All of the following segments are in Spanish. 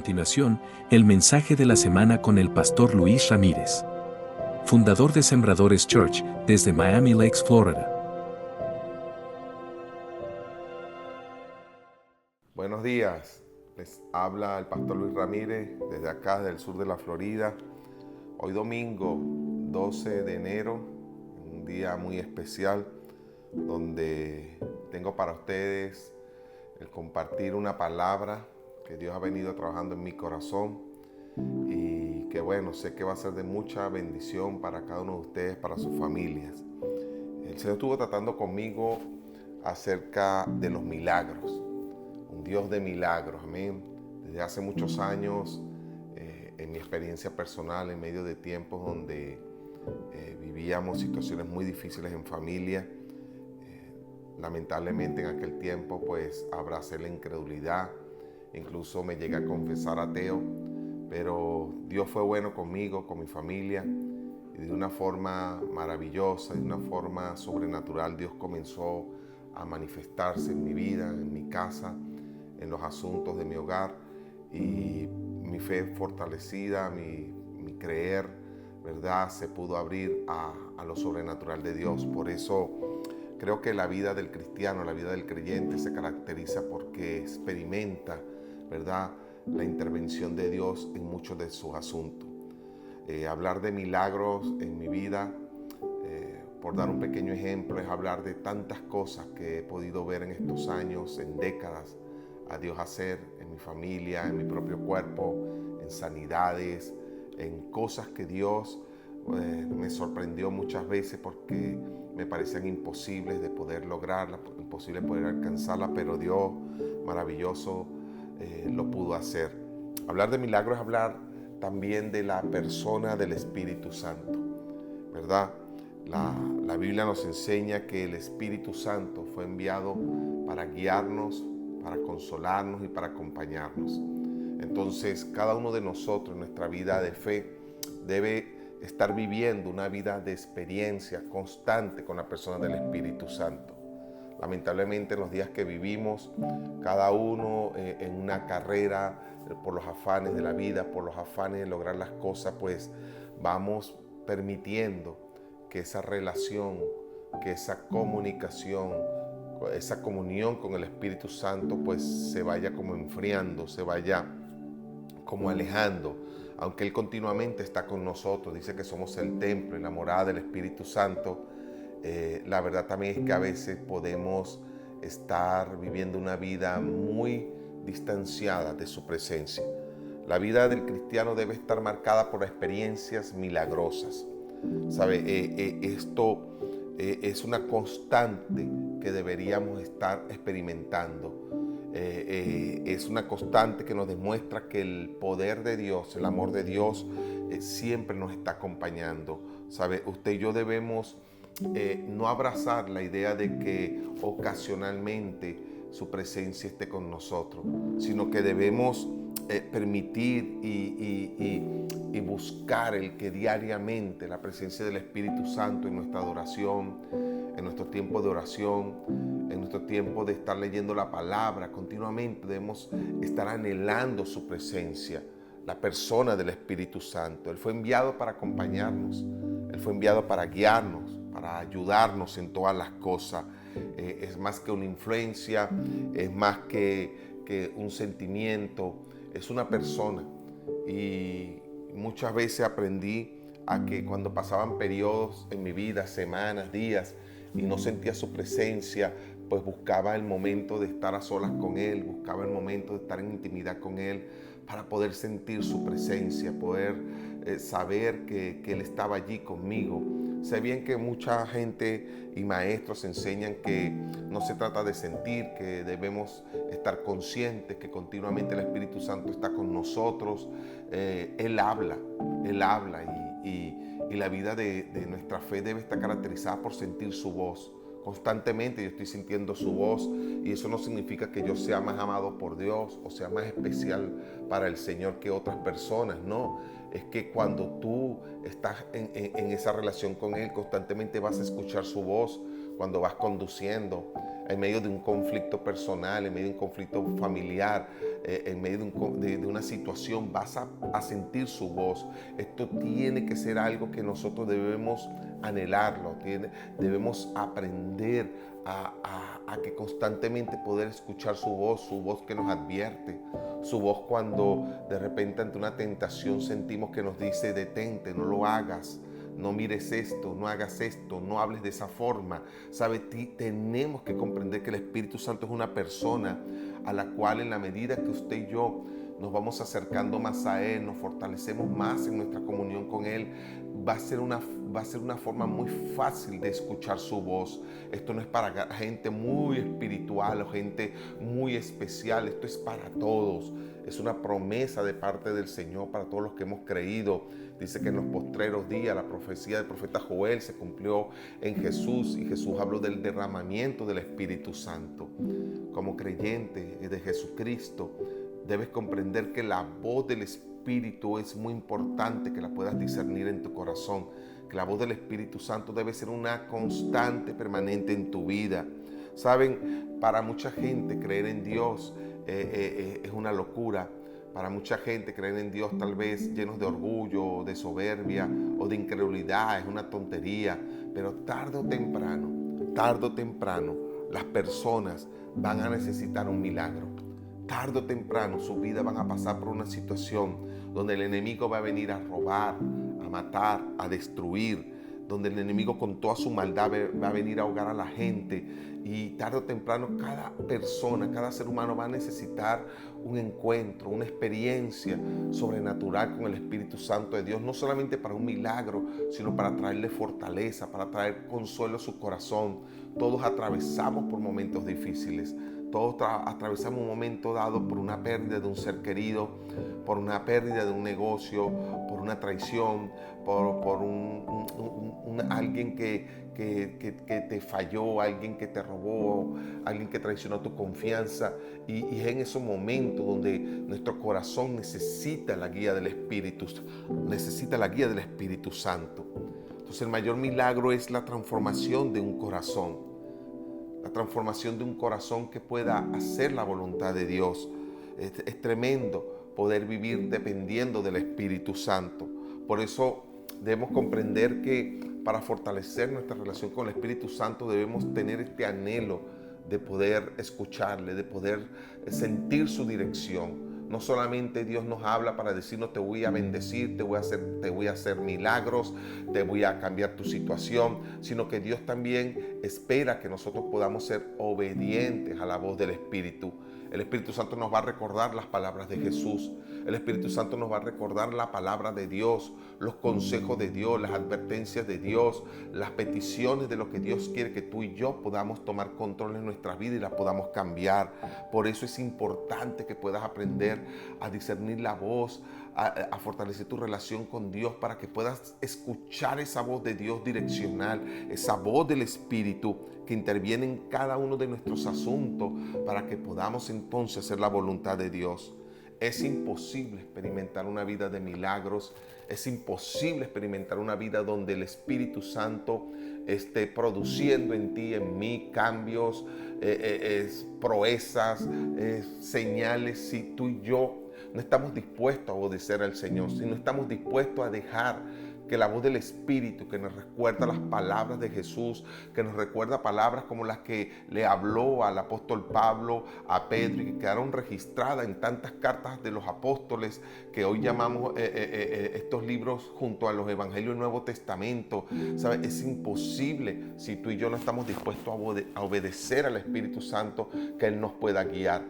continuación, el mensaje de la semana con el pastor Luis Ramírez, fundador de Sembradores Church, desde Miami Lakes, Florida. Buenos días, les habla el pastor Luis Ramírez desde acá, desde el sur de la Florida. Hoy domingo 12 de enero, un día muy especial donde tengo para ustedes el compartir una palabra que Dios ha venido trabajando en mi corazón y que bueno, sé que va a ser de mucha bendición para cada uno de ustedes, para sus familias. El Señor estuvo tratando conmigo acerca de los milagros, un Dios de milagros, amén. Desde hace muchos años, en mi experiencia personal, en medio de tiempos donde vivíamos situaciones muy difíciles en familia, lamentablemente en aquel tiempo pues abracé la incredulidad, incluso me llegué a confesar ateo, pero Dios fue bueno conmigo, con mi familia, y de una forma maravillosa, de una forma sobrenatural, Dios comenzó a manifestarse en mi vida, en mi casa, en los asuntos de mi hogar, y mi fe fortalecida, mi creer, ¿verdad?, se pudo abrir a lo sobrenatural de Dios. Por eso creo que la vida del cristiano, la vida del creyente se caracteriza porque experimenta, ¿verdad?, la intervención de Dios en muchos de sus asuntos. Hablar de milagros en mi vida, por dar un pequeño ejemplo, es hablar de tantas cosas que he podido ver en estos años, en décadas, a Dios hacer en mi familia, en mi propio cuerpo, en sanidades, en cosas que Dios me sorprendió muchas veces porque me parecían imposibles de poder lograrla, imposible poder alcanzarla, pero Dios maravilloso lo pudo hacer. Hablar de milagros es hablar también de la persona del Espíritu Santo, ¿verdad? La Biblia nos enseña que el Espíritu Santo fue enviado para guiarnos, para consolarnos y para acompañarnos. Entonces, cada uno de nosotros en nuestra vida de fe debe estar viviendo una vida de experiencia constante con la persona del Espíritu Santo. Lamentablemente, en los días que vivimos, cada uno en una carrera por los afanes de la vida, por los afanes de lograr las cosas, pues vamos permitiendo que esa relación, que esa comunicación, esa comunión con el Espíritu Santo pues se vaya como enfriando, se vaya como alejando, aunque Él continuamente está con nosotros. Dice que somos el templo y la morada del Espíritu Santo. La verdad también es que a veces podemos estar viviendo una vida muy distanciada de su presencia. La vida del cristiano debe estar marcada por experiencias milagrosas. ¿Sabe? Esto es una constante que deberíamos estar experimentando. Es una constante que nos demuestra que el poder de Dios, el amor de Dios, siempre nos está acompañando. ¿Sabe? Usted y yo debemos no abrazar la idea de que ocasionalmente su presencia esté con nosotros, sino que debemos permitir y buscar el que diariamente la presencia del Espíritu Santo en nuestra adoración, en nuestro tiempo de oración, en nuestro tiempo de estar leyendo la palabra, continuamente debemos estar anhelando su presencia, la persona del Espíritu Santo. Él fue enviado para acompañarnos, Él fue enviado para guiarnos, para ayudarnos en todas las cosas. Es más que una influencia, es más que un sentimiento, es una persona. Y muchas veces aprendí a que cuando pasaban periodos en mi vida, semanas, días, y no sentía su presencia, pues buscaba el momento de estar a solas con Él, buscaba el momento de estar en intimidad con Él para poder sentir su presencia, poder saber que Él estaba allí conmigo. Sé bien que mucha gente y maestros enseñan que no se trata de sentir, que debemos estar conscientes que continuamente el Espíritu Santo está con nosotros. Él habla y la vida de nuestra fe debe estar caracterizada por sentir su voz. Constantemente yo estoy sintiendo su voz y eso no significa que yo sea más amado por Dios o sea más especial para el Señor que otras personas, no. Es que cuando tú estás en esa relación con Él, constantemente vas a escuchar su voz cuando vas conduciendo, en medio de un conflicto personal, en medio de un conflicto familiar, en medio de una situación, vas a sentir su voz. Esto tiene que ser algo que nosotros debemos anhelarlo, debemos aprender a que constantemente poder escuchar su voz que nos advierte, su voz cuando de repente ante una tentación sentimos que nos dice: detente, no lo hagas, no mires esto, no hagas esto, no hables de esa forma. ¿Sabe? Tenemos que comprender que el Espíritu Santo es una persona a la cual, en la medida que usted y yo nos vamos acercando más a Él, nos fortalecemos más en nuestra comunión con Él, va a ser una forma muy fácil de escuchar su voz. Esto no es para gente muy espiritual o gente muy especial, esto es para todos. Es una promesa de parte del Señor para todos los que hemos creído. Dice que en los postreros días la profecía del profeta Joel se cumplió en Jesús, y Jesús habló del derramamiento del Espíritu Santo. Como creyente de Jesucristo, debes comprender que la voz del Espíritu es muy importante que la puedas discernir en tu corazón, que la voz del Espíritu Santo debe ser una constante, permanente en tu vida. Saben, para mucha gente creer en Dios es una locura. Para mucha gente creer en Dios, tal vez llenos de orgullo, de soberbia o de incredulidad, es una tontería. Pero tarde o temprano, las personas van a necesitar un milagro. Tarde o temprano su vida van a pasar por una situación donde el enemigo va a venir a robar, a matar, a destruir, donde el enemigo con toda su maldad va a venir a ahogar a la gente. Y tarde o temprano cada persona, cada ser humano va a necesitar un encuentro, una experiencia sobrenatural con el Espíritu Santo de Dios, no solamente para un milagro, sino para traerle fortaleza, para traer consuelo a su corazón. Todos atravesamos por momentos difíciles. Todos atravesamos un momento dado por una pérdida de un ser querido, por una pérdida de un negocio, por una traición, por alguien que te falló, alguien que te robó, alguien que traicionó tu confianza. Y es en esos momentos donde nuestro corazón necesita la guía del Espíritu, necesita la guía del Espíritu Santo. Entonces el mayor milagro es la transformación de un corazón. La transformación de un corazón que pueda hacer la voluntad de Dios. Es tremendo poder vivir dependiendo del Espíritu Santo. Por eso debemos comprender que para fortalecer nuestra relación con el Espíritu Santo debemos tener este anhelo de poder escucharle, de poder sentir su dirección. No solamente Dios nos habla para decirnos: te voy a bendecir, te voy a hacer milagros, te voy a cambiar tu situación, sino que Dios también espera que nosotros podamos ser obedientes a la voz del Espíritu. El Espíritu Santo nos va a recordar las palabras de Jesús. El Espíritu Santo nos va a recordar la palabra de Dios, los consejos de Dios, las advertencias de Dios, las peticiones de lo que Dios quiere que tú y yo podamos tomar control en nuestra vida y las podamos cambiar. Por eso es importante que puedas aprender a discernir la voz, a fortalecer tu relación con Dios, para que puedas escuchar esa voz de Dios direccional, esa voz del Espíritu que interviene en cada uno de nuestros asuntos, para que podamos entonces hacer la voluntad de Dios. Es imposible experimentar una vida de milagros, es imposible experimentar una vida donde el Espíritu Santo esté produciendo en ti, en mí, cambios, proezas, señales, si tú y yo no estamos dispuestos a obedecer al Señor, si no estamos dispuestos a dejar que la voz del Espíritu, que nos recuerda las palabras de Jesús, que nos recuerda palabras como las que le habló al apóstol Pablo a Pedro y que quedaron registradas en tantas cartas de los apóstoles que hoy llamamos estos libros junto a los Evangelios del Nuevo Testamento. ¿Sabes? Es imposible si tú y yo no estamos dispuestos a obedecer al Espíritu Santo, que Él nos pueda guiar.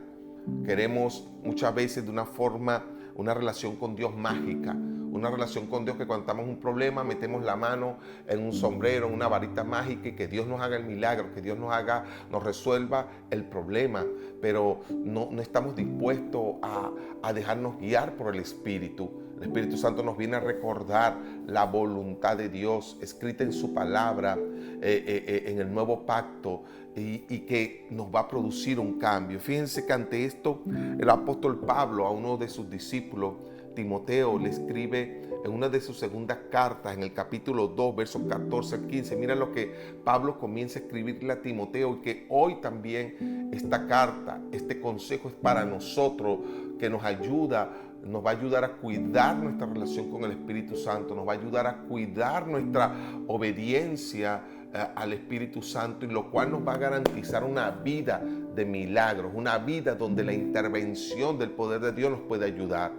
Queremos muchas veces de una forma una relación con Dios mágica, una relación con Dios que cuando estamos en un problema metemos la mano en un sombrero, en una varita mágica, y que Dios nos haga el milagro, que Dios nos resuelva el problema, pero no estamos dispuestos a dejarnos guiar por el Espíritu. El Espíritu Santo nos viene a recordar la voluntad de Dios escrita en su palabra, en el nuevo pacto, y que nos va a producir un cambio. Fíjense que ante esto el apóstol Pablo a uno de sus discípulos Timoteo le escribe en una de sus segundas cartas, en el capítulo 2, versos 14 al 15. Mira lo que Pablo comienza a escribirle a Timoteo, y que hoy también esta carta, este consejo es para nosotros, que nos va a ayudar a cuidar nuestra relación con el Espíritu Santo, nos va a ayudar a cuidar nuestra obediencia al Espíritu Santo, y lo cual nos va a garantizar una vida de milagros, una vida donde la intervención del poder de Dios nos puede ayudar.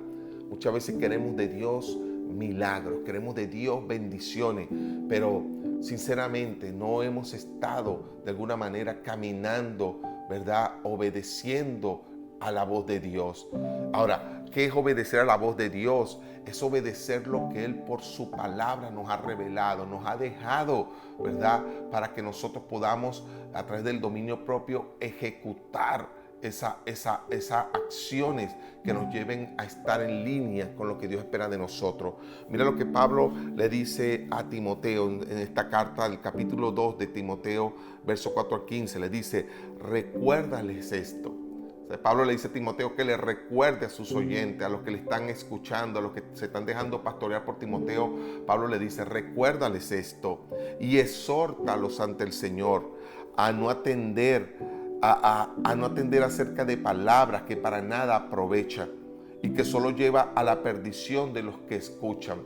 Muchas veces queremos de Dios milagros, queremos de Dios bendiciones, pero sinceramente no hemos estado de alguna manera caminando, ¿verdad?, obedeciendo a la voz de Dios. Ahora, ¿qué es obedecer a la voz de Dios? Es obedecer lo que Él por su palabra nos ha revelado, nos ha dejado, ¿verdad?, para que nosotros podamos, a través del dominio propio, ejecutar esas acciones que nos lleven a estar en línea con lo que Dios espera de nosotros. Mira lo que Pablo le dice a Timoteo en esta carta, el capítulo 2 de Timoteo, verso 4 al 15. Le dice: recuérdales esto. Pablo le dice a Timoteo que le recuerde a sus oyentes, a los que le están escuchando, a los que se están dejando pastorear por Timoteo. Pablo le dice: recuérdales esto y exhórtalos ante el Señor a no atender acerca de palabras que para nada aprovechan y que solo lleva a la perdición de los que escuchan.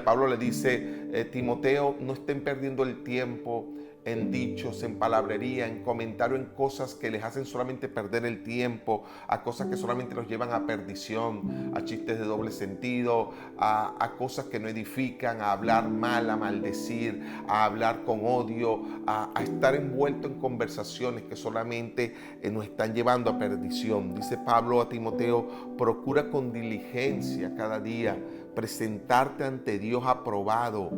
Pablo le dice: Timoteo, no estén perdiendo el tiempo en dichos, en palabrería, en comentario, en cosas que les hacen solamente perder el tiempo, a cosas que solamente los llevan a perdición, a chistes de doble sentido, a cosas que no edifican, a hablar mal, a maldecir, a hablar con odio, a estar envuelto en conversaciones que solamente nos están llevando a perdición. Dice Pablo a Timoteo: procura con diligencia cada día presentarte ante Dios aprobado,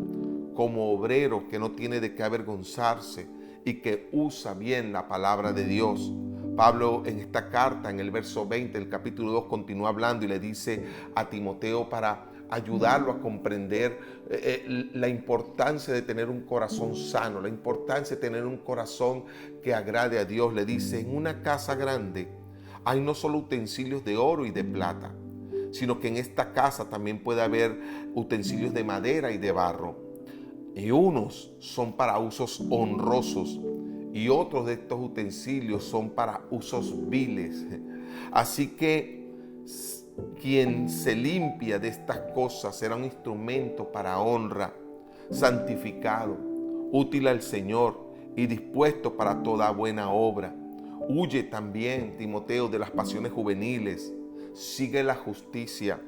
como obrero que no tiene de qué avergonzarse y que usa bien la palabra de Dios. Pablo en esta carta, en el verso 20 del capítulo 2, continúa hablando y le dice a Timoteo para ayudarlo a comprender la importancia de tener un corazón sano, la importancia de tener un corazón que agrade a Dios. Le dice: en una casa grande hay no solo utensilios de oro y de plata, sino que en esta casa también puede haber utensilios de madera y de barro. Y unos son para usos honrosos y otros de estos utensilios son para usos viles. Así que quien se limpia de estas cosas será un instrumento para honra, santificado, útil al Señor y dispuesto para toda buena obra. Huye también, Timoteo, de las pasiones juveniles. Sigue la justicia.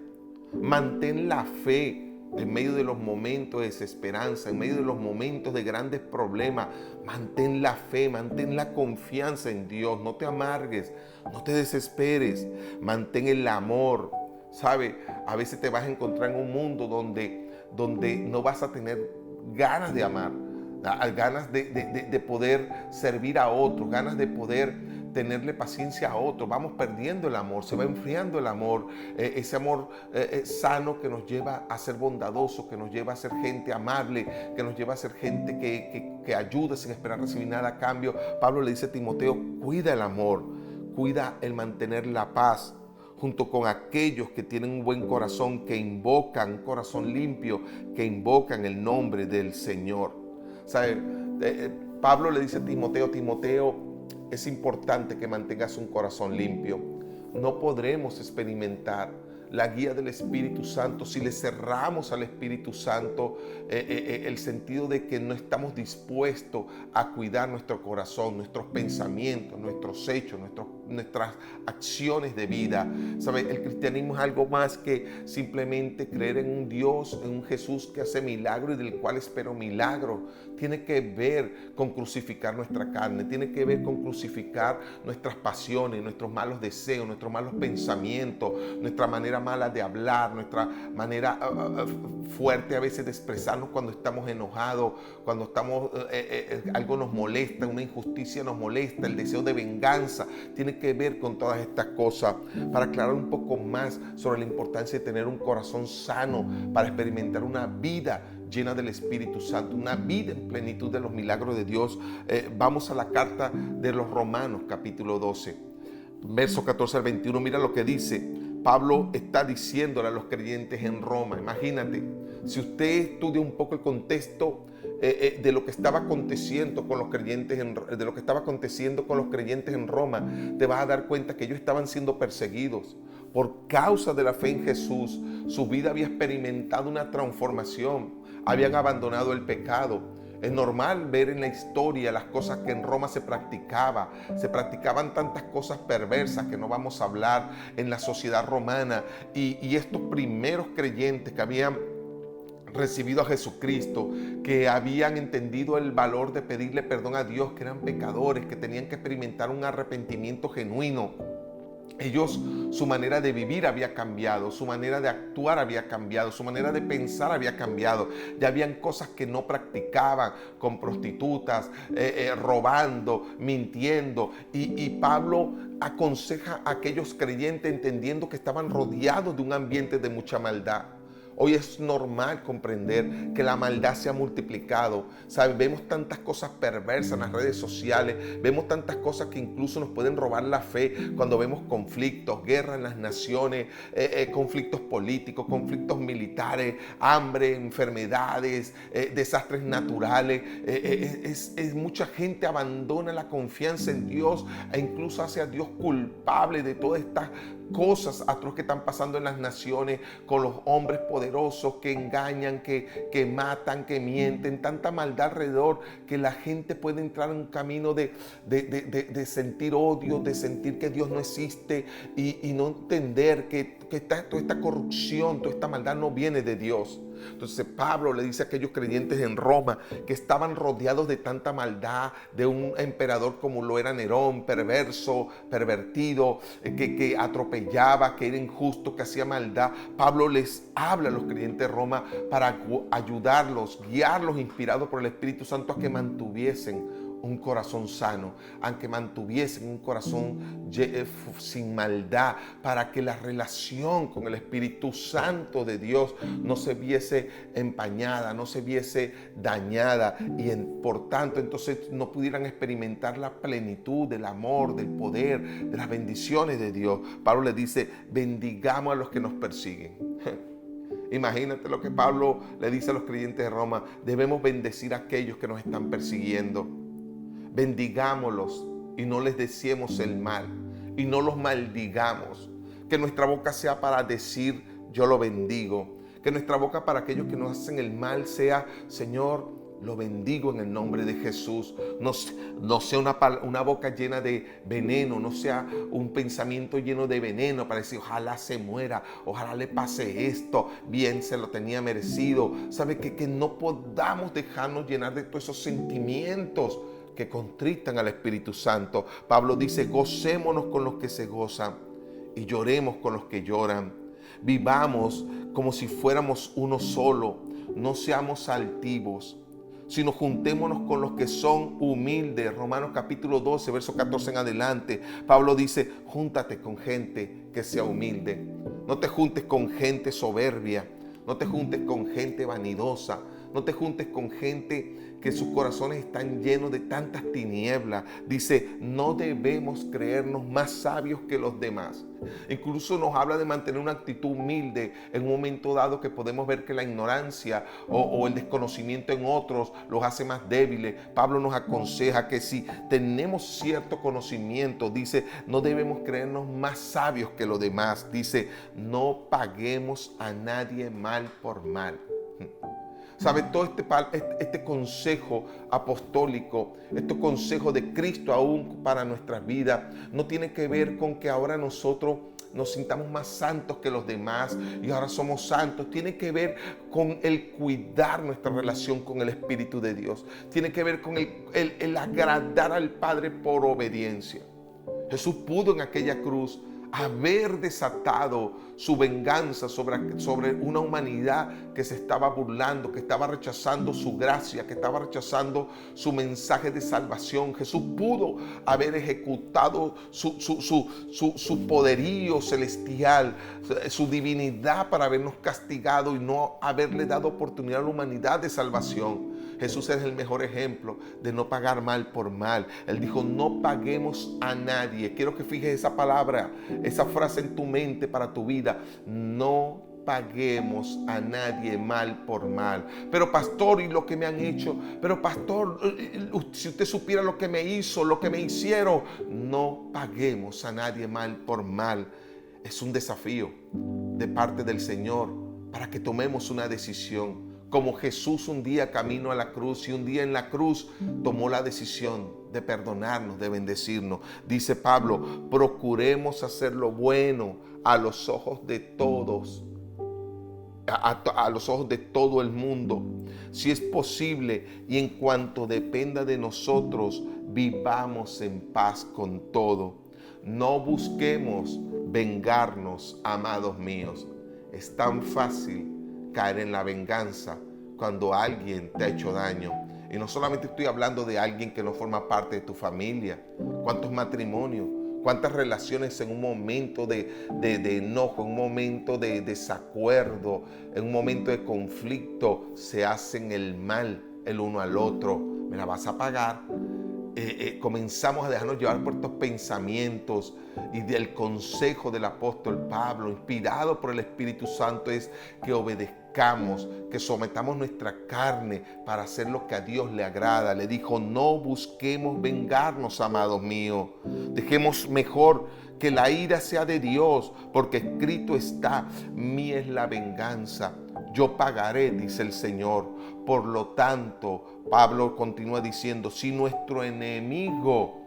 Mantén la fe en medio de los momentos de desesperanza, en medio de los momentos de grandes problemas. Mantén la fe, mantén la confianza en Dios. No te amargues, no te desesperes. Mantén el amor. ¿Sabe? A veces te vas a encontrar en un mundo donde no vas a tener ganas de amar, ganas de poder servir a otros, ganas de poder tenerle paciencia a otros. Vamos perdiendo el amor, se va enfriando el amor, ese amor sano que nos lleva a ser bondadosos, que nos lleva a ser gente amable, que nos lleva a ser gente que ayuda sin esperar recibir nada a cambio. Pablo le dice a Timoteo: cuida el amor, cuida el mantener la paz, junto con aquellos que tienen un buen corazón, que invocan, un corazón limpio, que invocan el nombre del Señor. ¿Sabe? Pablo le dice a Timoteo: Timoteo, es importante que mantengas un corazón limpio. No podremos experimentar la guía del Espíritu Santo si le cerramos al Espíritu Santo el sentido de que no estamos dispuestos a cuidar nuestro corazón, nuestros pensamientos, nuestros hechos, nuestras acciones de vida. ¿Sabe? El cristianismo es algo más que simplemente creer en un Dios, en un Jesús que hace milagros y del cual espero milagros. Tiene que ver con crucificar nuestra carne, tiene que ver con crucificar nuestras pasiones, nuestros malos deseos, nuestros malos pensamientos, nuestra manera mala de hablar, nuestra manera fuerte a veces de expresarnos cuando estamos enojados, cuando estamos algo nos molesta, una injusticia nos molesta, el deseo de venganza. Tiene que ver con todas estas cosas. Para aclarar un poco más sobre la importancia de tener un corazón sano para experimentar una vida llena del Espíritu Santo, una vida en plenitud de los milagros de Dios. Vamos a la carta de los Romanos, capítulo 12, verso 14 al 21. Mira lo que dice: Pablo está diciéndole a los creyentes en Roma. Imagínate, si usted estudia un poco el contexto de lo que estaba aconteciendo con los creyentes en Roma, te vas a dar cuenta que ellos estaban siendo perseguidos por causa de la fe en Jesús. Su vida había experimentado una transformación, habían abandonado el pecado. Es normal ver en la historia las cosas que en Roma se practicaban tantas cosas perversas que no vamos a hablar en la sociedad romana, y estos primeros creyentes que habían recibido a Jesucristo, que habían entendido el valor de pedirle perdón a Dios, que eran pecadores, que tenían que experimentar un arrepentimiento genuino. Ellos, su manera de vivir había cambiado, su manera de actuar había cambiado, su manera de pensar había cambiado. Ya habían cosas que no practicaban, con prostitutas, robando, mintiendo. Y Pablo aconseja a aquellos creyentes entendiendo que estaban rodeados de un ambiente de mucha maldad. Hoy es normal comprender que la maldad se ha multiplicado. ¿Sabe? Vemos tantas cosas perversas en las redes sociales, vemos tantas cosas que incluso nos pueden robar la fe cuando vemos conflictos, guerra en las naciones, conflictos políticos, conflictos militares, hambre, enfermedades, desastres naturales. Mucha gente abandona la confianza en Dios e incluso hace a Dios culpable de todas estas cosas atroces que están pasando en las naciones, con los hombres poderosos que engañan, que matan, que mienten, tanta maldad alrededor, que la gente puede entrar en un camino de sentir odio, de sentir que Dios no existe, y no entender que toda esta corrupción, toda esta maldad no viene de Dios. Entonces Pablo le dice a aquellos creyentes en Roma que estaban rodeados de tanta maldad, de un emperador como lo era Nerón, perverso, pervertido, que atropellaba, que era injusto, que hacía maldad. Pablo les habla a los creyentes de Roma para ayudarlos, guiarlos, inspirados por el Espíritu Santo, a que mantuviesen un corazón sano, aunque mantuviesen un corazón sin maldad, para que la relación con el Espíritu Santo de Dios no se viese empañada, no se viese dañada, y por tanto entonces no pudieran experimentar la plenitud del amor, del poder, de las bendiciones de Dios. Pablo le dice: bendigamos a los que nos persiguen. Imagínate lo que Pablo le dice a los creyentes de Roma: debemos bendecir a aquellos que nos están persiguiendo. Bendigámoslos y no les deseemos el mal, y no los maldigamos. Que nuestra boca sea para decir: yo lo bendigo. Que nuestra boca para aquellos que nos hacen el mal sea: Señor, lo bendigo en el nombre de Jesús. No sea una boca llena de veneno, no sea un pensamiento lleno de veneno para decir: ojalá se muera, ojalá le pase esto, bien se lo tenía merecido. ¿Sabe? Que no podamos dejarnos llenar de todos esos sentimientos que contristan al Espíritu Santo. Pablo dice: gocémonos con los que se gozan y lloremos con los que lloran. Vivamos como si fuéramos uno solo, no seamos altivos, sino juntémonos con los que son humildes. Romanos capítulo 12, verso 14 en adelante. Pablo dice: júntate con gente que sea humilde. No te juntes con gente soberbia, no te juntes con gente vanidosa, no te juntes con gente que sus corazones están llenos de tantas tinieblas. Dice: no debemos creernos más sabios que los demás. Incluso nos habla de mantener una actitud humilde en un momento dado que podemos ver que la ignorancia o el desconocimiento en otros los hace más débiles. Pablo nos aconseja que si tenemos cierto conocimiento, dice, no debemos creernos más sabios que los demás. Dice: no paguemos a nadie mal por mal. ¿Sabe? Todo este consejo apostólico, este consejo de Cristo aún para nuestras vidas, no tiene que ver con que ahora nosotros nos sintamos más santos que los demás y ahora somos santos. Tiene que ver con el cuidar nuestra relación con el Espíritu de Dios. Tiene que ver con el agradar al Padre por obediencia. Jesús pudo en aquella cruz haber desatado su venganza sobre una humanidad que se estaba burlando, que estaba rechazando su gracia, que estaba rechazando su mensaje de salvación. Jesús pudo haber ejecutado su poderío celestial, su divinidad, para habernos castigado y no haberle dado oportunidad a la humanidad de salvación. Jesús es el mejor ejemplo de no pagar mal por mal. Él dijo, no paguemos a nadie. Quiero que fijes esa palabra, esa frase en tu mente para tu vida. No paguemos a nadie mal por mal. Pero pastor, ¿y lo que me han hecho? Pero pastor, si usted supiera lo que me hizo, lo que me hicieron. No paguemos a nadie mal por mal. Es un desafío de parte del Señor para que tomemos una decisión. Como Jesús un día camino a la cruz y un día en la cruz tomó la decisión de perdonarnos, de bendecirnos. Dice Pablo, procuremos hacer lo bueno a los ojos de todos. A los ojos de todo el mundo, si es posible, y en cuanto dependa de nosotros, vivamos en paz con todo. No busquemos vengarnos, amados míos. Es tan fácil caer en la venganza cuando alguien te ha hecho daño. Y no solamente estoy hablando de alguien que no forma parte de tu familia. ¿Cuántos matrimonios? ¿Cuántas relaciones en un momento de enojo, en un momento de desacuerdo, en un momento de conflicto se hacen el mal el uno al otro? Me la vas a pagar. Comenzamos a dejarnos llevar por estos pensamientos, y del consejo del apóstol Pablo, inspirado por el Espíritu Santo, es que obedezcamos, que sometamos nuestra carne para hacer lo que a Dios le agrada. Le dijo, no busquemos vengarnos, amados míos. Dejemos mejor que la ira sea de Dios, porque escrito está, mía es la venganza, yo pagaré, dice el Señor. Por lo tanto, Pablo continúa diciendo, si nuestro enemigo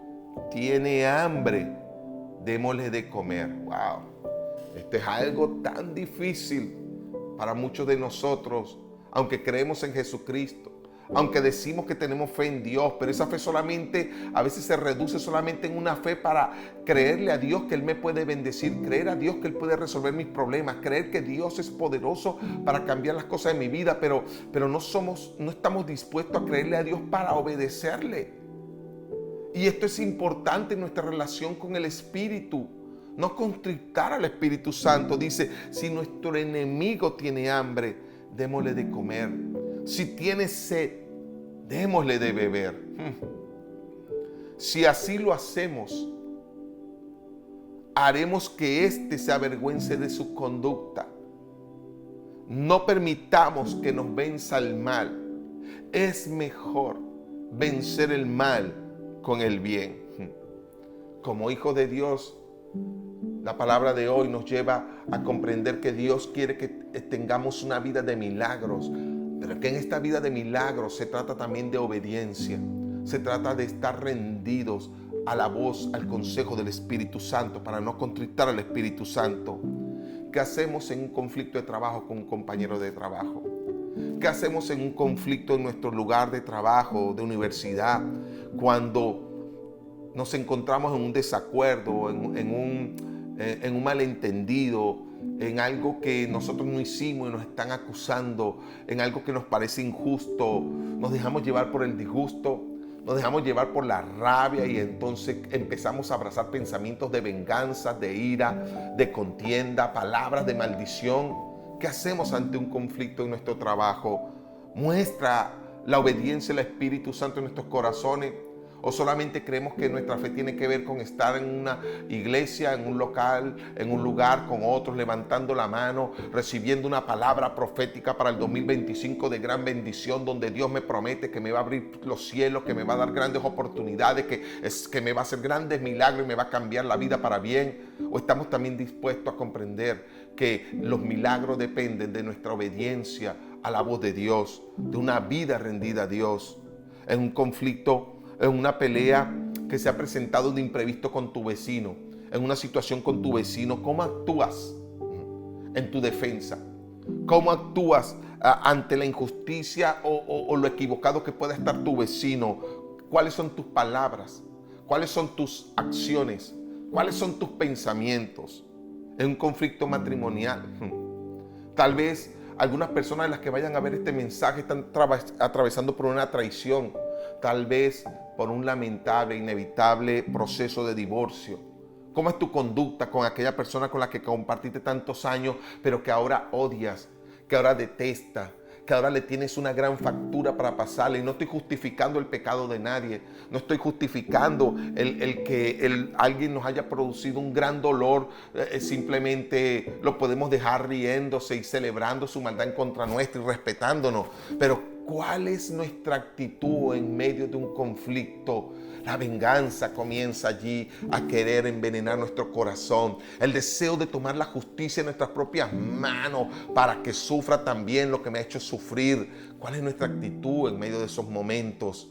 tiene hambre, démosle de comer. Wow, esto es algo tan difícil para muchos de nosotros, aunque creemos en Jesucristo, aunque decimos que tenemos fe en Dios, pero esa fe solamente a veces se reduce solamente en una fe para creerle a Dios que Él me puede bendecir, creer a Dios que Él puede resolver mis problemas, creer que Dios es poderoso para cambiar las cosas de mi vida, pero no estamos dispuestos a creerle a Dios para obedecerle. Y esto es importante en nuestra relación con el Espíritu. No contritar al Espíritu Santo. Dice, si nuestro enemigo tiene hambre, démosle de comer. Si tiene sed, démosle de beber. Si así lo hacemos, haremos que éste se avergüence de su conducta. No permitamos que nos venza el mal. Es mejor vencer el mal con el bien. Como hijos de Dios, la palabra de hoy nos lleva a comprender que Dios quiere que tengamos una vida de milagros, pero que en esta vida de milagros se trata también de obediencia. Se trata de estar rendidos a la voz, al consejo del Espíritu Santo para no contritar al Espíritu Santo. ¿Qué hacemos en un conflicto de trabajo con un compañero de trabajo? ¿Qué hacemos en un conflicto en nuestro lugar de trabajo, de universidad, cuando nos encontramos en un desacuerdo, en un malentendido, en algo que nosotros no hicimos y nos están acusando, en algo que nos parece injusto? Nos dejamos llevar por el disgusto, nos dejamos llevar por la rabia, y entonces empezamos a abrazar pensamientos de venganza, de ira, de contienda, palabras de maldición. ¿Qué hacemos ante un conflicto en nuestro trabajo? ¿Muestra la obediencia del Espíritu Santo en nuestros corazones? ¿O solamente creemos que nuestra fe tiene que ver con estar en una iglesia, en un local, en un lugar con otros, levantando la mano, recibiendo una palabra profética para el 2025 de gran bendición, donde Dios me promete que me va a abrir los cielos, que me va a dar grandes oportunidades, que me va a hacer grandes milagros y me va a cambiar la vida para bien? ¿O estamos también dispuestos a comprender que los milagros dependen de nuestra obediencia a la voz de Dios, de una vida rendida a Dios? En un conflicto, en una pelea que se ha presentado de imprevisto con tu vecino, en una situación con tu vecino, ¿cómo actúas en tu defensa? ¿Cómo actúas ante la injusticia o lo equivocado que pueda estar tu vecino? ¿Cuáles son tus palabras? ¿Cuáles son tus acciones? ¿Cuáles son tus pensamientos? En un conflicto matrimonial, tal vez algunas personas de las que vayan a ver este mensaje están atravesando por una traición, tal vez por un lamentable, inevitable proceso de divorcio. ¿Cómo es tu conducta con aquella persona con la que compartiste tantos años, pero que ahora odias, que ahora detestas, que ahora le tienes una gran factura para pasarle. Y no estoy justificando el pecado de nadie, no estoy justificando el que alguien nos haya producido un gran dolor. Simplemente lo podemos dejar riéndose y celebrando su maldad en contra nuestra y respetándonos. Pero ¿cuál es nuestra actitud en medio de un conflicto? La venganza comienza allí a querer envenenar nuestro corazón. El deseo de tomar la justicia en nuestras propias manos para que sufra también lo que me ha hecho sufrir. ¿Cuál es nuestra actitud en medio de esos momentos?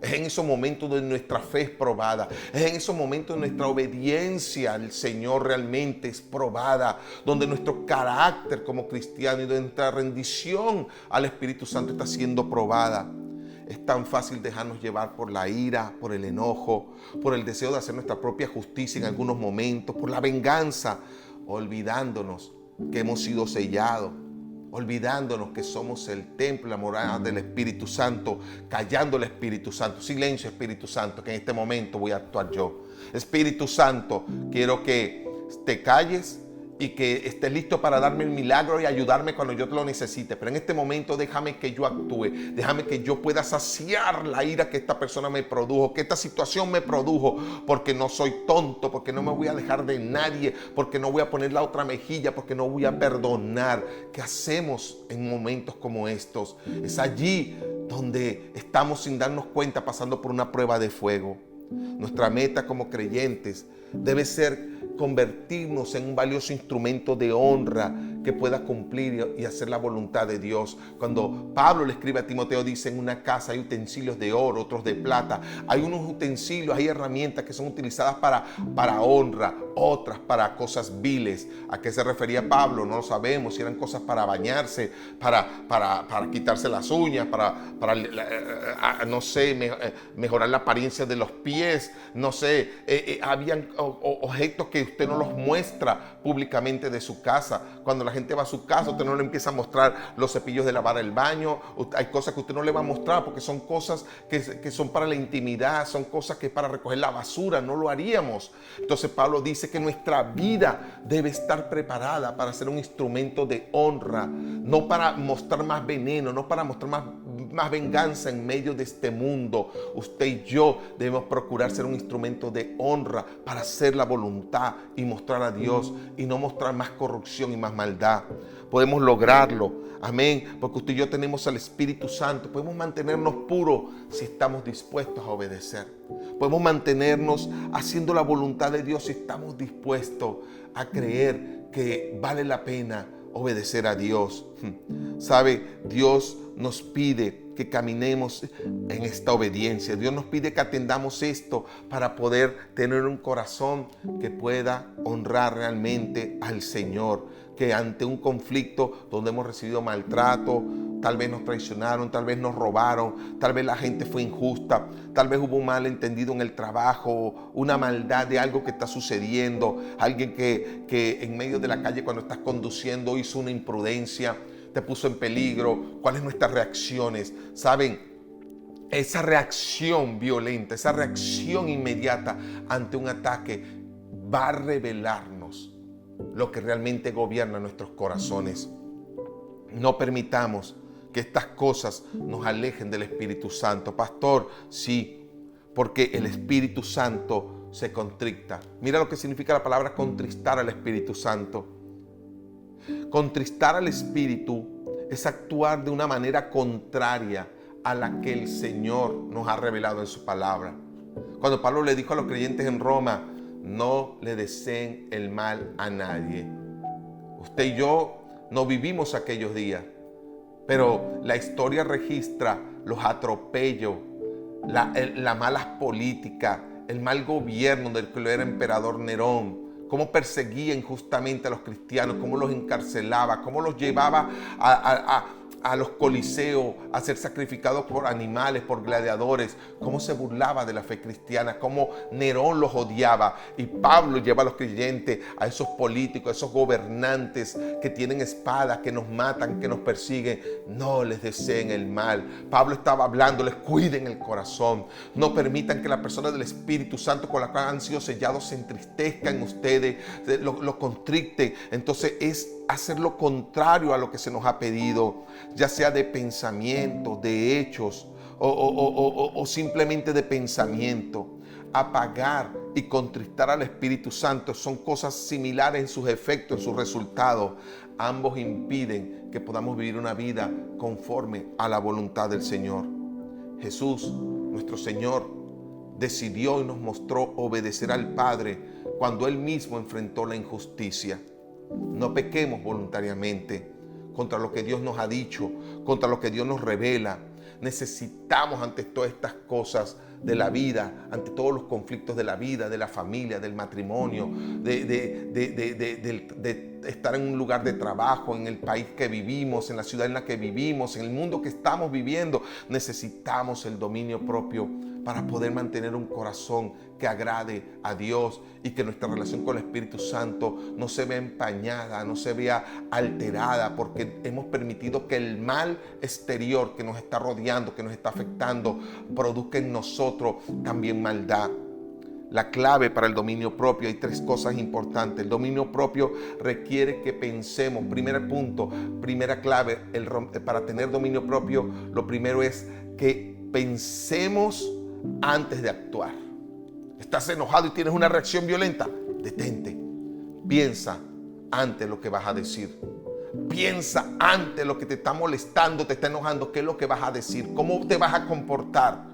Es en esos momentos donde nuestra fe es probada. Es en esos momentos donde nuestra obediencia al Señor realmente es probada. Donde nuestro carácter como cristiano y nuestra rendición al Espíritu Santo está siendo probada. Es tan fácil dejarnos llevar por la ira, por el enojo, por el deseo de hacer nuestra propia justicia en algunos momentos, por la venganza, olvidándonos que hemos sido sellados, olvidándonos que somos el templo, la morada del Espíritu Santo, callando el Espíritu Santo. Silencio, Espíritu Santo, que en este momento voy a actuar yo. Espíritu Santo, quiero que te calles y que estés listo para darme el milagro y ayudarme cuando yo te lo necesite. Pero en este momento déjame que yo actúe. Déjame que yo pueda saciar la ira que esta persona me produjo, que esta situación me produjo, porque no soy tonto, porque no me voy a dejar de nadie, porque no voy a poner la otra mejilla, porque no voy a perdonar. ¿Qué hacemos en momentos como estos? Es allí donde estamos sin darnos cuenta pasando por una prueba de fuego. Nuestra meta como creyentes debe ser convertirnos en un valioso instrumento de honra que pueda cumplir y hacer la voluntad de Dios. Cuando Pablo le escribe a Timoteo, dice: en una casa hay utensilios de oro, otros de plata. Hay unos utensilios, hay herramientas que son utilizadas para honra, otras para cosas viles. ¿A qué se refería Pablo? No lo sabemos. Si eran cosas para bañarse, para quitarse las uñas, no sé, mejorar la apariencia de los pies, no sé, habían objetos que usted no los muestra públicamente de su casa. Cuando la gente va a su casa, usted no le empieza a mostrar los cepillos de lavar el baño. Hay cosas que usted no le va a mostrar porque son cosas que son para la intimidad, son cosas que para recoger la basura no lo haríamos. Entonces Pablo dice que nuestra vida debe estar preparada para ser un instrumento de honra, no para mostrar más veneno, no para mostrar más venganza en medio de este mundo. Usted y yo debemos procurar ser un instrumento de honra para hacer la voluntad y mostrar a Dios y no mostrar más corrupción y más maldad. Podemos lograrlo, amén, porque usted y yo tenemos al Espíritu Santo. Podemos mantenernos puros si estamos dispuestos a obedecer. Podemos mantenernos haciendo la voluntad de Dios si estamos dispuestos a creer que vale la pena obedecer a Dios. ¿Sabe? Dios nos pide que caminemos en esta obediencia. Dios nos pide que atendamos esto para poder tener un corazón que pueda honrar realmente al Señor. Que ante un conflicto donde hemos recibido maltrato, tal vez nos traicionaron, tal vez nos robaron, tal vez la gente fue injusta, tal vez hubo un malentendido en el trabajo, una maldad de algo que está sucediendo, alguien que en medio de la calle cuando estás conduciendo hizo una imprudencia, te puso en peligro. ¿Cuáles son nuestras reacciones? ¿Saben? Esa reacción violenta, esa reacción inmediata ante un ataque va a revelarnos lo que realmente gobierna nuestros corazones. No permitamos que estas cosas nos alejen del Espíritu Santo. Pastor, sí, porque el Espíritu Santo se contricta. Mira lo que significa la palabra contristar al Espíritu Santo. Contristar al Espíritu es actuar de una manera contraria a la que el Señor nos ha revelado en su palabra. Cuando Pablo le dijo a los creyentes en Roma: no le deseen el mal a nadie. Usted y yo no vivimos aquellos días, pero la historia registra los atropellos, la mala política, el mal gobierno del que lo era emperador Nerón, cómo perseguía injustamente a los cristianos, cómo los encarcelaba, cómo los llevaba a los coliseos a ser sacrificados por animales, por gladiadores, cómo se burlaba de la fe cristiana, cómo Nerón los odiaba. Y Pablo lleva a los creyentes, a esos políticos, a esos gobernantes que tienen espadas, que nos matan, que nos persiguen. No les deseen el mal. Pablo estaba hablándoles: cuiden el corazón. No permitan que la persona del Espíritu Santo con la cual han sido sellados se entristezca en ustedes, lo contricte. Entonces es hacer lo contrario a lo que se nos ha pedido, ya sea de pensamientos, de hechos o simplemente de pensamiento. Apagar y contristar al Espíritu Santo son cosas similares en sus efectos, en sus resultados. Ambos impiden que podamos vivir una vida conforme a la voluntad del Señor. Jesús, nuestro Señor, decidió y nos mostró obedecer al Padre cuando Él mismo enfrentó la injusticia. No pequemos voluntariamente contra lo que Dios nos ha dicho, contra lo que Dios nos revela. Necesitamos ante todas estas cosas de la vida, ante todos los conflictos de la vida, de la familia, del matrimonio, de estar en un lugar de trabajo, en el país que vivimos, en la ciudad en la que vivimos, en el mundo que estamos viviendo. Necesitamos el dominio propio para poder mantener un corazón que agrade a Dios y que nuestra relación con el Espíritu Santo no se vea empañada, no se vea alterada, porque hemos permitido que el mal exterior que nos está rodeando, que nos está afectando, produzca en nosotros también maldad. La clave para el dominio propio, hay 3 cosas importantes. El dominio propio requiere que pensemos. Primer punto, primera clave para tener dominio propio, lo primero es que pensemos antes de actuar. ¿Estás enojado y tienes una reacción violenta? Detente. Piensa antes lo que vas a decir. Piensa antes lo que te está molestando, te está enojando. ¿Qué es lo que vas a decir? ¿Cómo te vas a comportar?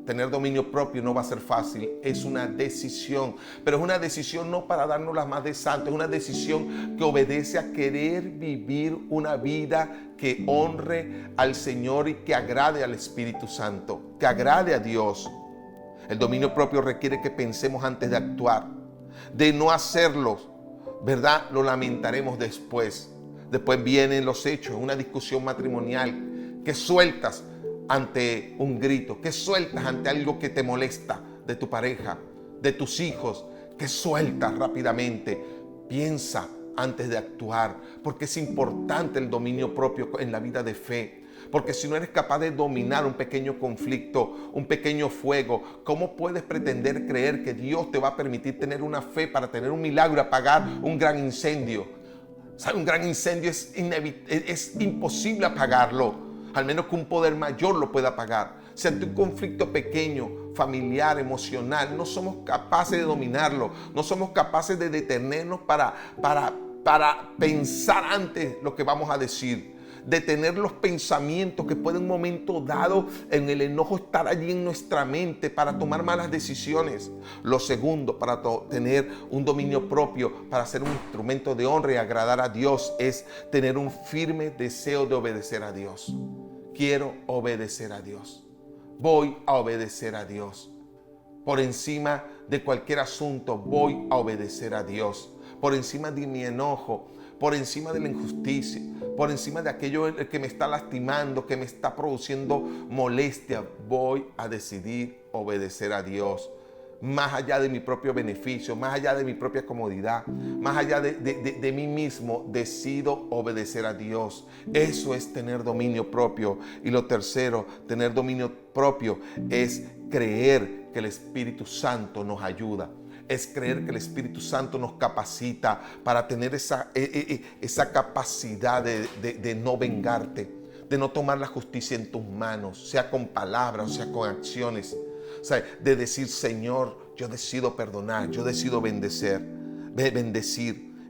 Tener dominio propio no va a ser fácil, es una decisión, pero es una decisión no para darnos las más de santo, es una decisión que obedece a querer vivir una vida que honre al Señor y que agrade al Espíritu Santo, que agrade a Dios. El dominio propio requiere que pensemos antes de actuar. De no hacerlo, ¿verdad? Lo lamentaremos después. Después vienen los hechos, una discusión matrimonial que sueltas ante un grito, que sueltas ante algo que te molesta de tu pareja, de tus hijos, que sueltas rápidamente. Piensa antes de actuar, porque es importante el dominio propio en la vida de fe. Porque si no eres capaz de dominar un pequeño conflicto, un pequeño fuego, ¿cómo puedes pretender creer que Dios te va a permitir tener una fe para tener un milagro y apagar un gran incendio? ¿Sabe? Un gran incendio es imposible apagarlo, al menos que un poder mayor lo pueda apagar. Si ante un conflicto pequeño, familiar, emocional, no somos capaces de dominarlo, no somos capaces de detenernos para pensar antes lo que vamos a decir, detener los pensamientos que pueden en un momento dado en el enojo estar allí en nuestra mente para tomar malas decisiones. Lo segundo, para tener un dominio propio, para ser un instrumento de honra y agradar a Dios, es tener un firme deseo de obedecer a Dios. Quiero obedecer a Dios. Voy a obedecer a Dios. Por encima de cualquier asunto, voy a obedecer a Dios. Por encima de mi enojo, por encima de la injusticia, por encima de aquello que me está lastimando, que me está produciendo molestia, voy a decidir obedecer a Dios. Más allá de mi propio beneficio, más allá de mi propia comodidad, más allá de mí mismo, decido obedecer a Dios. Eso es tener dominio propio. Y lo tercero, tener dominio propio es creer que el Espíritu Santo nos ayuda. Es creer que el Espíritu Santo nos capacita para tener esa capacidad de no vengarte, de no tomar la justicia en tus manos, sea con palabras o sea con acciones. O sea, de decir, Señor, yo decido perdonar, yo decido bendecir.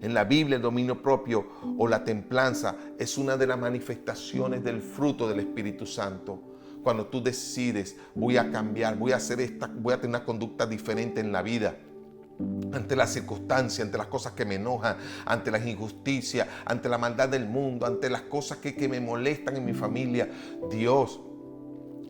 En la Biblia el dominio propio o la templanza es una de las manifestaciones del fruto del Espíritu Santo. Cuando tú decides, voy a cambiar, voy a tener una conducta diferente en la vida. Ante las circunstancias, ante las cosas que me enojan, ante las injusticias, ante la maldad del mundo, ante las cosas que me molestan en mi familia, Dios,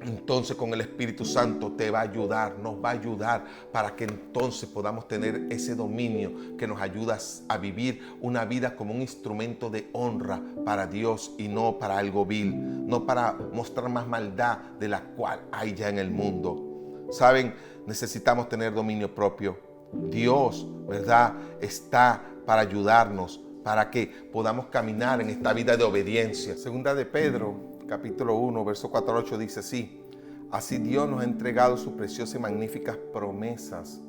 entonces con el Espíritu Santo te va a ayudar, nos va a ayudar para que entonces podamos tener ese dominio que nos ayuda a vivir una vida como un instrumento de honra para Dios y no para algo vil, no para mostrar más maldad de la cual hay ya en el mundo. ¿Saben? Necesitamos tener dominio propio. Dios, ¿verdad?, está para ayudarnos, para que podamos caminar en esta vida de obediencia. Segunda de Pedro, capítulo 1, verso 4 al 8 dice así: así Dios nos ha entregado sus preciosas y magníficas promesas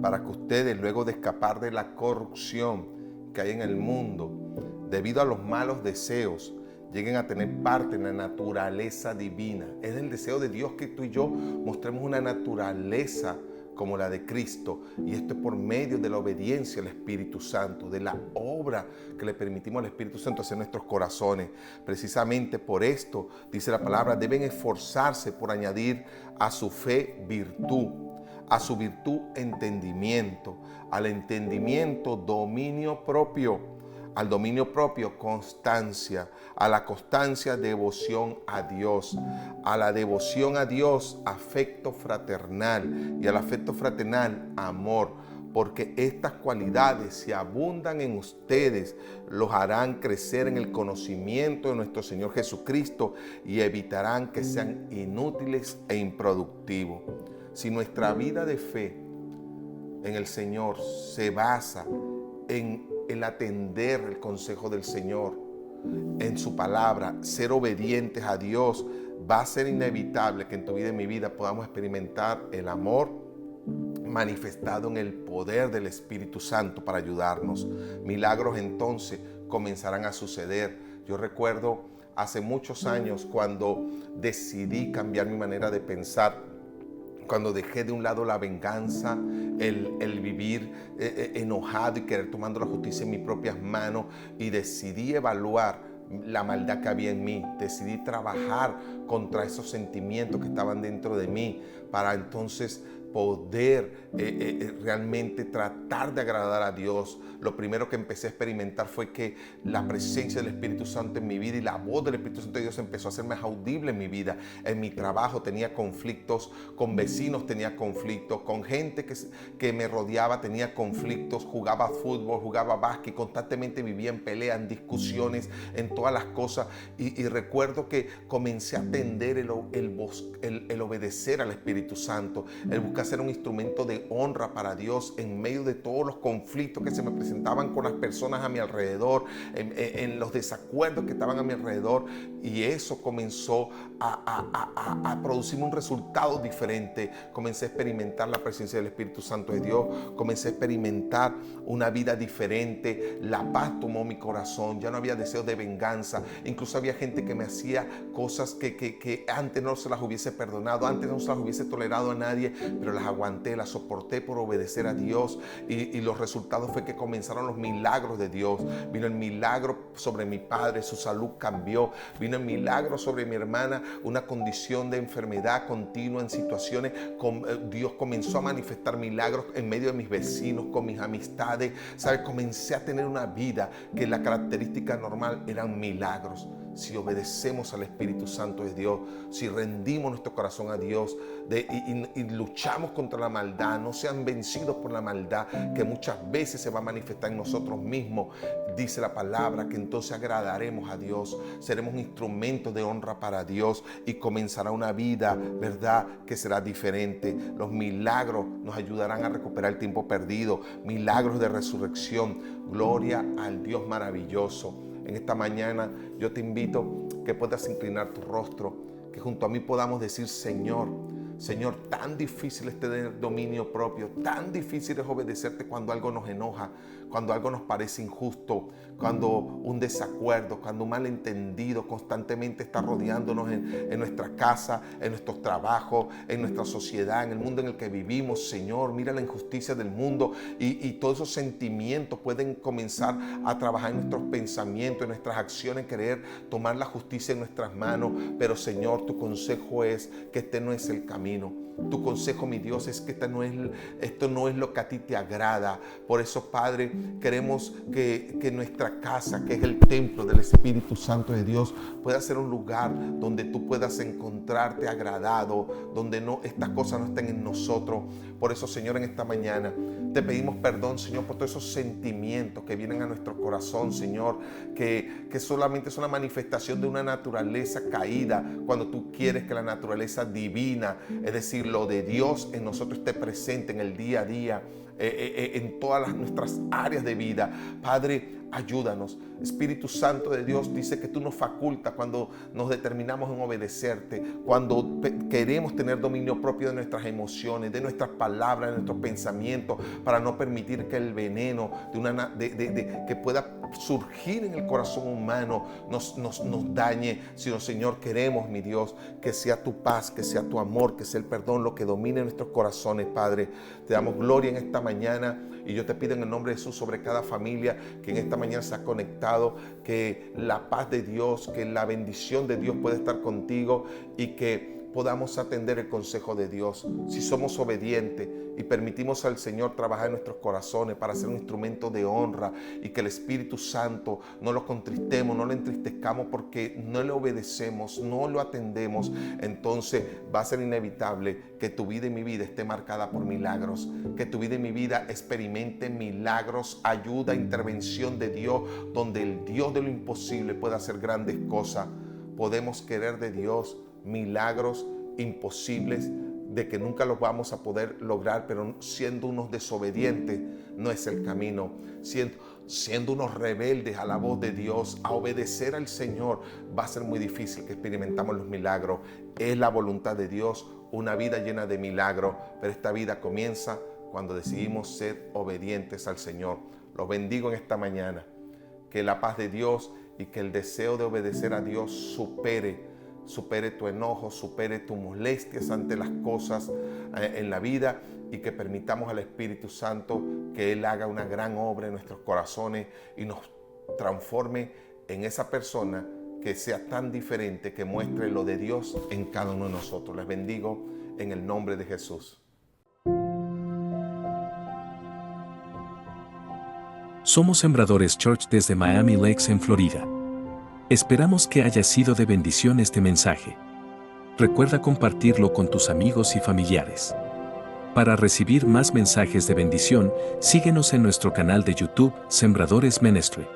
para que ustedes, luego de escapar de la corrupción que hay en el mundo, debido a los malos deseos, lleguen a tener parte en la naturaleza divina. Es el deseo de Dios que tú y yo mostremos una naturaleza como la de Cristo, y esto es por medio de la obediencia al Espíritu Santo, de la obra que le permitimos al Espíritu Santo hacer en nuestros corazones. Precisamente por esto, dice la palabra, deben esforzarse por añadir a su fe virtud, a su virtud entendimiento, al entendimiento dominio propio, al dominio propio constancia, a la constancia devoción a Dios, a la devoción a Dios afecto fraternal, y al afecto fraternal amor, porque estas cualidades, si abundan en ustedes, los harán crecer en el conocimiento de nuestro Señor Jesucristo y evitarán que sean inútiles e improductivos. Si nuestra vida de fe en el Señor se basa en el atender el consejo del Señor, en su palabra, ser obedientes a Dios, va a ser inevitable que en tu vida y en mi vida podamos experimentar el amor manifestado en el poder del Espíritu Santo para ayudarnos. Milagros entonces comenzarán a suceder. Yo recuerdo hace muchos años cuando decidí cambiar mi manera de pensar, cuando dejé de un lado la venganza, el vivir enojado y querer tomando la justicia en mis propias manos, y decidí evaluar la maldad que había en mí. Decidí trabajar contra esos sentimientos que estaban dentro de mí para entonces poder realmente tratar de agradar a Dios. Lo primero que empecé a experimentar fue que la presencia del Espíritu Santo en mi vida y la voz del Espíritu Santo de Dios empezó a ser más audible en mi vida. En mi trabajo tenía conflictos, con vecinos tenía conflictos, con gente que me rodeaba tenía conflictos, jugaba fútbol, jugaba básquet, constantemente vivía en peleas, en discusiones, en todas las cosas. Y recuerdo que comencé a atender el obedecer al Espíritu Santo, el buscar ser un instrumento de honra para Dios en medio de todos los conflictos que se me presentaban con las personas a mi alrededor, en los desacuerdos que estaban a mi alrededor, y eso comenzó a producirme un resultado diferente. Comencé a experimentar la presencia del Espíritu Santo de Dios, comencé a experimentar una vida diferente, la paz tomó mi corazón, ya no había deseos de venganza, incluso había gente que me hacía cosas que antes no se las hubiese perdonado, antes no se las hubiese tolerado a nadie, pero las aguanté, las soporté por obedecer a Dios, y los resultados fue que comenzaron los milagros de Dios. Vino el milagro sobre mi padre, su salud cambió. Vino el milagro sobre mi hermana, una condición de enfermedad continua en situaciones. Dios comenzó a manifestar milagros en medio de mis vecinos, con mis amistades. ¿Sabes? Comencé a tener una vida que la característica normal eran milagros. Si obedecemos al Espíritu Santo de Dios, si rendimos nuestro corazón a Dios y luchamos contra la maldad, no sean vencidos por la maldad que muchas veces se va a manifestar en nosotros mismos. Dice la palabra que entonces agradaremos a Dios, seremos un instrumento de honra para Dios y comenzará una vida, ¿verdad?, que será diferente. Los milagros nos ayudarán a recuperar el tiempo perdido, milagros de resurrección. Gloria al Dios maravilloso. En esta mañana yo te invito que puedas inclinar tu rostro, que junto a mí podamos decir: Señor, Señor, tan difícil es tener dominio propio, tan difícil es obedecerte cuando algo nos enoja, cuando algo nos parece injusto, cuando un desacuerdo, cuando un malentendido constantemente está rodeándonos en nuestra casa, en nuestros trabajos, en nuestra sociedad, en el mundo en el que vivimos. Señor, mira la injusticia del mundo y todos esos sentimientos pueden comenzar a trabajar en nuestros pensamientos, en nuestras acciones, querer tomar la justicia en nuestras manos. Pero Señor, tu consejo es que este no es el camino. Tu consejo, mi Dios, es que esto no es lo que a ti te agrada. Por eso, Padre, queremos que nuestra casa, que es el templo del Espíritu Santo de Dios, pueda ser un lugar donde tú puedas encontrarte agradado, donde estas cosas no estén en nosotros. Por eso, Señor, en esta mañana te pedimos perdón, Señor, por todos esos sentimientos que vienen a nuestro corazón, Señor, que solamente es una manifestación de una naturaleza caída, cuando tú quieres que la naturaleza divina, es decir, lo de Dios en nosotros, esté presente en el día a día, en todas nuestras áreas de vida. Padre, ayúdanos. Espíritu Santo de Dios, dice que tú nos facultas cuando nos determinamos en obedecerte, cuando queremos tener dominio propio de nuestras emociones, de nuestras palabras, de nuestros pensamientos, para no permitir que el veneno que pueda surgir en el corazón humano nos dañe, sino, Señor, queremos, mi Dios, que sea tu paz, que sea tu amor, que sea el perdón lo que domine nuestros corazones, Padre. Te damos gloria en esta mañana y yo te pido en el nombre de Jesús sobre cada familia que en esta mañana se ha conectado, que la paz de Dios, que la bendición de Dios pueda estar contigo y que podamos atender el consejo de Dios. Si somos obedientes y permitimos al Señor trabajar en nuestros corazones para ser un instrumento de honra, y que el Espíritu Santo no lo contristemos, no lo entristezcamos porque no le obedecemos, no lo atendemos, entonces va a ser inevitable que tu vida y mi vida esté marcada por milagros, que tu vida y mi vida experimente milagros, ayuda, intervención de Dios, donde el Dios de lo imposible pueda hacer grandes cosas. Podemos querer de Dios milagros imposibles, de que nunca los vamos a poder lograr, pero siendo unos desobedientes no es el camino. Siendo unos rebeldes a la voz de Dios, a obedecer al Señor, va a ser muy difícil que experimentamos los milagros. Es la voluntad de Dios, una vida llena de milagros, pero esta vida comienza cuando decidimos ser obedientes al Señor. Los bendigo en esta mañana. Que la paz de Dios y que el deseo de obedecer a Dios supere tu enojo, supere tus molestias ante las cosas en la vida, y que permitamos al Espíritu Santo que Él haga una gran obra en nuestros corazones y nos transforme en esa persona que sea tan diferente, que muestre lo de Dios en cada uno de nosotros. Les bendigo en el nombre de Jesús. Somos Sembradores Church desde Miami Lakes en Florida. Esperamos que haya sido de bendición este mensaje. Recuerda compartirlo con tus amigos y familiares. Para recibir más mensajes de bendición, síguenos en nuestro canal de YouTube, Sembradores Ministry.